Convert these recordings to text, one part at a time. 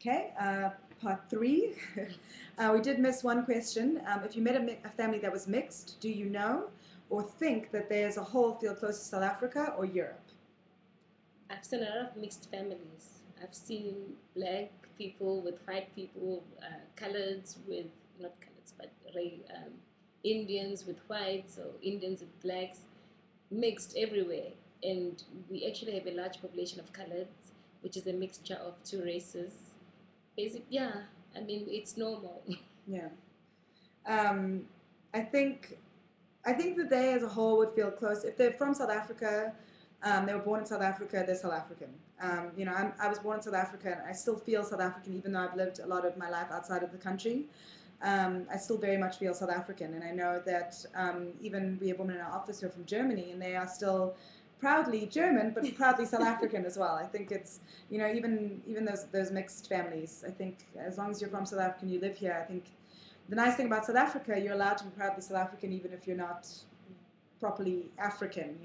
Okay, part three. We did miss one question. If you met a family that was mixed, do you know or think that they as a whole feel close to South Africa or Europe? I've seen a lot of mixed families. I've seen black people with white people, coloreds with, not coloreds, but Indians with whites or Indians with blacks, mixed everywhere. And we actually have a large population of coloreds, which is a mixture of two races. Yeah, I mean, it's normal. Yeah. Um, I think I think that they as a whole would feel close. If they're from South Africa, they were born in South Africa, they're South African. I was born in South Africa and I still feel South African even though I've lived a lot of my life outside of the country. I still very much feel South African. And I know that even we have women in our office who are from Germany and they are still proudly German, but proudly South African as well. I think it's, even those mixed families, I think as long as you're from South Africa and you live here, I think the nice thing about South Africa, you're allowed to be proudly South African even if you're not properly African,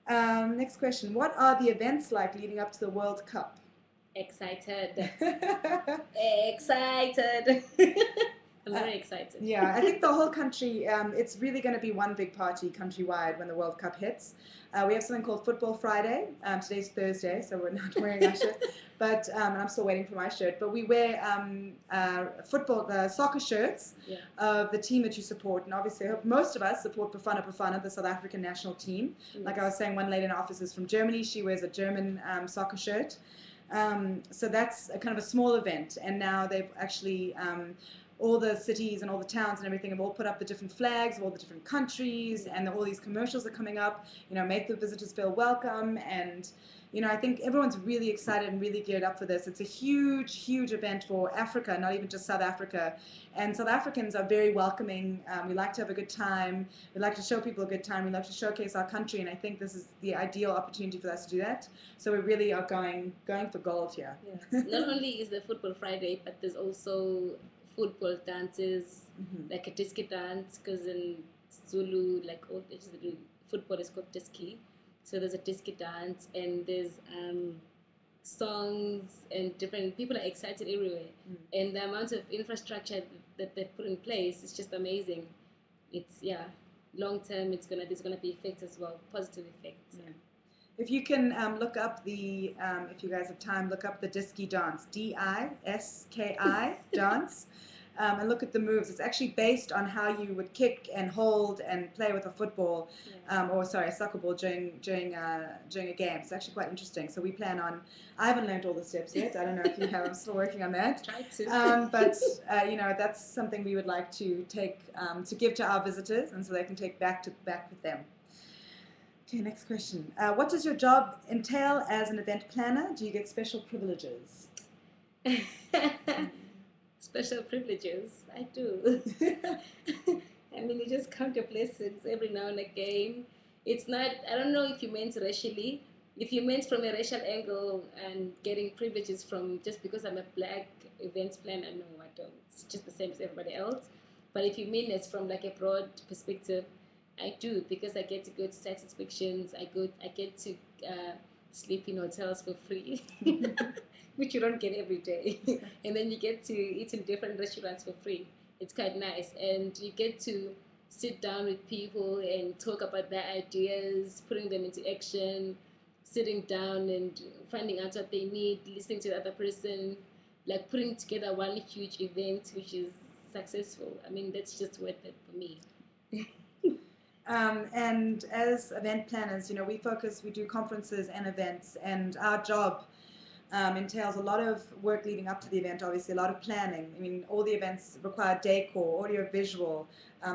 Next question. What are the events like leading up to the World Cup? Excited. Excited. I'm very excited. Yeah, I think the whole country, it's really going to be one big party countrywide when the World Cup hits. We have something called Football Friday. Today's Thursday, so we're not wearing our shirt. But I'm still waiting for my shirt. But we wear soccer shirts of the team that you support. And obviously, I hope most of us support Bafana, the South African national team. Yes. Like I was saying, one lady in our office is from Germany. She wears a German soccer shirt. So that's a kind of a small event. And now they've actually... all the cities and all the towns and everything have all put up the different flags of all the different countries, and all these commercials are coming up, make the visitors feel welcome. And I think everyone's really excited and really geared up for this. It's a huge, huge event for Africa, not even just South Africa. And South Africans are very welcoming. We like to have a good time. We like to show people a good time. We like to showcase our country, and I think this is the ideal opportunity for us to do that. So we really are going for gold here. Yeah. Not only is there Football Friday, but there's also football dances, like a disky dance, because in Zulu, football is called disky. So there's a disky dance, and there's songs, and different people are excited everywhere. And the amount of infrastructure that they've put in place is just amazing. It's, long term, there's gonna be effects as well, positive effects. Yeah. If you can look up if you guys have time, look up the Diski dance, D-I-S-K-I dance, and look at the moves. It's actually based on how you would kick and hold and play with a football, a soccer ball during a game. It's actually quite interesting. So we plan on. I haven't learned all the steps yet. I don't know if you have. I'm still working on that. Try to. But that's something we would like to take to give to our visitors, and so they can take back with them. Okay, next question. What does your job entail as an event planner? Do you get special privileges? Special privileges? I do. I mean, you just count your blessings every now and again. It's not, I don't know if you meant racially. If you meant from a racial angle and getting privileges from just because I'm a black events planner, no, I don't. It's just the same as everybody else. But if you mean it's from like a broad perspective, I do, because I get to go to site inspections. I get to sleep in hotels for free, which you don't get every day. And then you get to eat in different restaurants for free. It's quite nice, and you get to sit down with people and talk about their ideas, putting them into action, sitting down and finding out what they need, listening to the other person, like putting together one huge event which is successful. I mean, that's just worth it for me. And as event planners, we do conferences and events, and our job entails a lot of work leading up to the event, obviously, a lot of planning. I mean, all the events require decor, audio visual,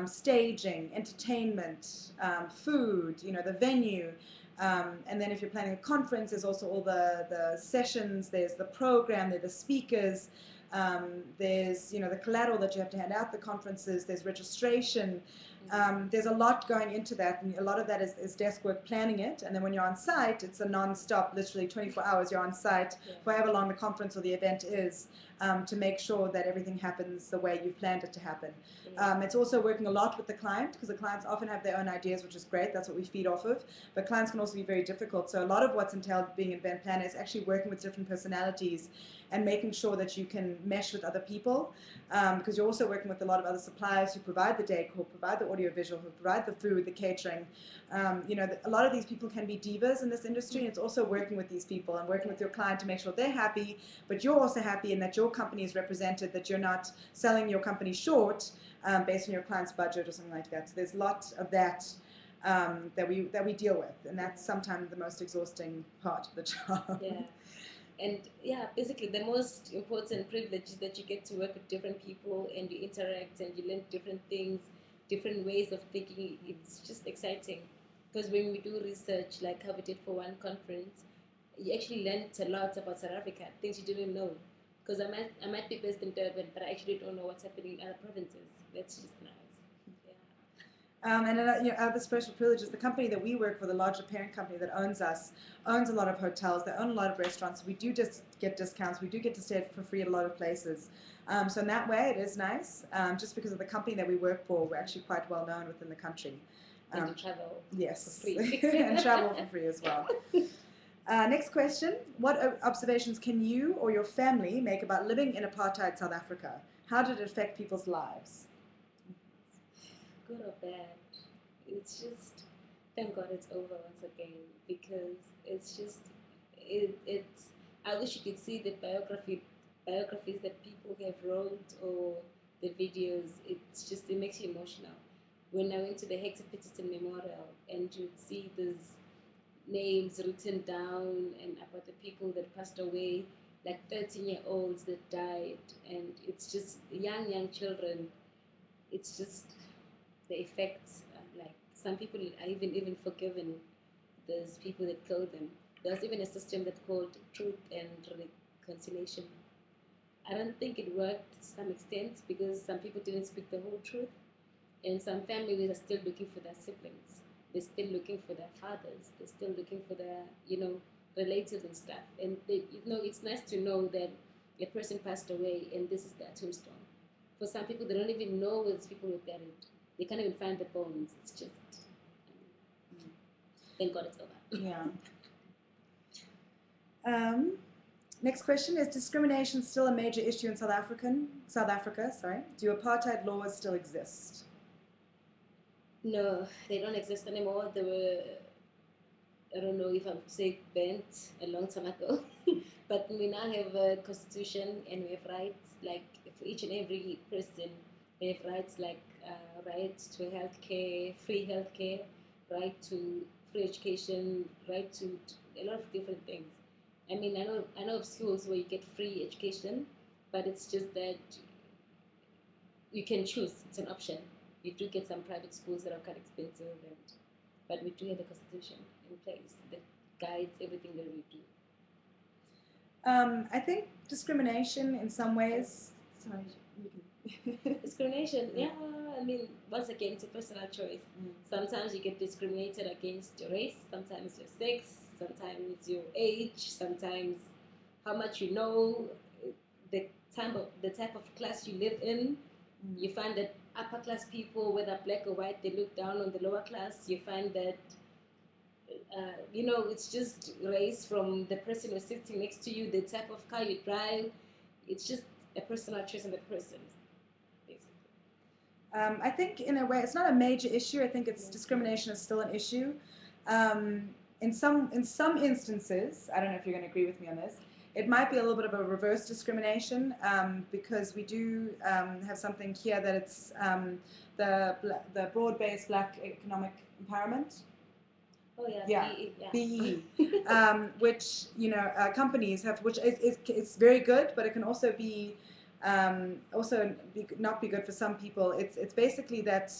staging, entertainment, food, the venue. And then if you're planning a conference, there's also all the sessions, there's the program, there's the speakers, there's, the collateral that you have to hand out the conferences, there's registration. There's a lot going into that, and a lot of that is desk work planning it, and then when you're on site, it's a non-stop, literally 24 hours you're on site, for however long the conference or the event is, to make sure that everything happens the way you've planned it to happen. It's also working a lot with the client, because the clients often have their own ideas, which is great, that's what we feed off of, but clients can also be very difficult, so a lot of what's entailed being an event planner is actually working with different personalities and making sure that you can mesh with other people, because you're also working with a lot of other suppliers who provide the decor, provide the audiovisual, who provide the food, the catering. A lot of these people can be divas in this industry, and it's also working with these people and working with your client to make sure they're happy, but you're also happy and that your company is represented, that you're not selling your company short based on your client's budget or something like that. So there's a lot of that that we deal with, and that's sometimes the most exhausting part of the job. Yeah. And yeah, basically the most important privilege is that you get to work with different people and you interact and you learn different things, different ways of thinking. It's just exciting, because when we do research, like how we did for one conference, you actually learned a lot about South Africa, things you didn't know. Because I might be based in Durban, but I actually don't know what's happening in other provinces. That's just nice. And other special privileges, the company that we work for, the larger parent company that owns us, owns a lot of hotels, they own a lot of restaurants, so we do just get discounts, we do get to stay for free at a lot of places. So in that way, it is nice. Just because of the company that we work for, we're actually quite well known within the country. And to travel yes, for free. and travel for free as well. Next question, what observations can you or your family make about living in apartheid South Africa? How did it affect people's lives? Good or bad, it's just, thank God it's over once again, because it's just, it's, I wish you could see the biographies that people have wrote, or the videos. It's just, it makes you emotional. When I went to the Hector Peterson Memorial and you'd see those names written down and about the people that passed away, like 13-year-olds that died, and it's just young children. It's just the effects. Like some people are even forgiven those people that killed them. There's even a system that's called truth and reconciliation. I don't think it worked to some extent, because some people didn't speak the whole truth, and some families are still looking for their siblings. They're still looking for their fathers. They're still looking for their, relatives and stuff. And it's nice to know that a person passed away and this is their tombstone. For some people, they don't even know where these people were buried. They can't even find the bones. It's just, thank God it's over. Yeah. Next question, is discrimination still a major issue in South Africa? Do apartheid laws still exist? No, they don't exist anymore. They were, I don't know if I would say banned a long time ago, but we now have a constitution and we have rights, like for each and every person. We have rights like right to healthcare, free healthcare, right to free education, right to a lot of different things. I mean, I know of schools where you get free education, but it's just that you can choose. It's an option. You do get some private schools that are quite expensive, but we do have a constitution in place that guides everything that we do. I think discrimination in some ways. Sorry, you can. Discrimination, yeah. I mean, once again, it's a personal choice. Sometimes you get discriminated against your race. Sometimes your sex. Sometimes it's your age. Sometimes how much you know, the type of class you live in. You find that upper class people, whether black or white, they look down on the lower class. You find that, it's just race from the person who's sitting next to you, the type of car you drive. It's just a personal choice of the person, basically. I think in a way, it's not a major issue. I think discrimination is still an issue. In some instances, I don't know if you're going to agree with me on this, it might be a little bit of a reverse discrimination, because we do have something here that it's the broad-based Black Economic Empowerment. Oh yeah, BE, which companies have, which is very good, but it can also be Also not be good for some people. It's basically that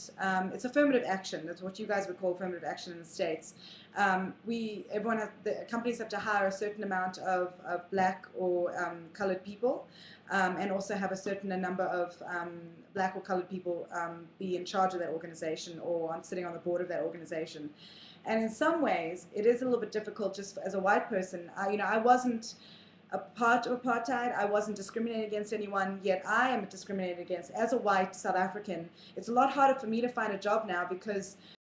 it's affirmative action. That's what you guys would call affirmative action in the States. The companies have to hire a certain amount of black or colored people, and also have a certain number of black or colored people be in charge of that organization or sitting on the board of that organization. And in some ways, it is a little bit difficult just as a white person. I wasn't a part of apartheid. I wasn't discriminated against anyone, yet I am discriminated against. As a white South African, it's a lot harder for me to find a job now because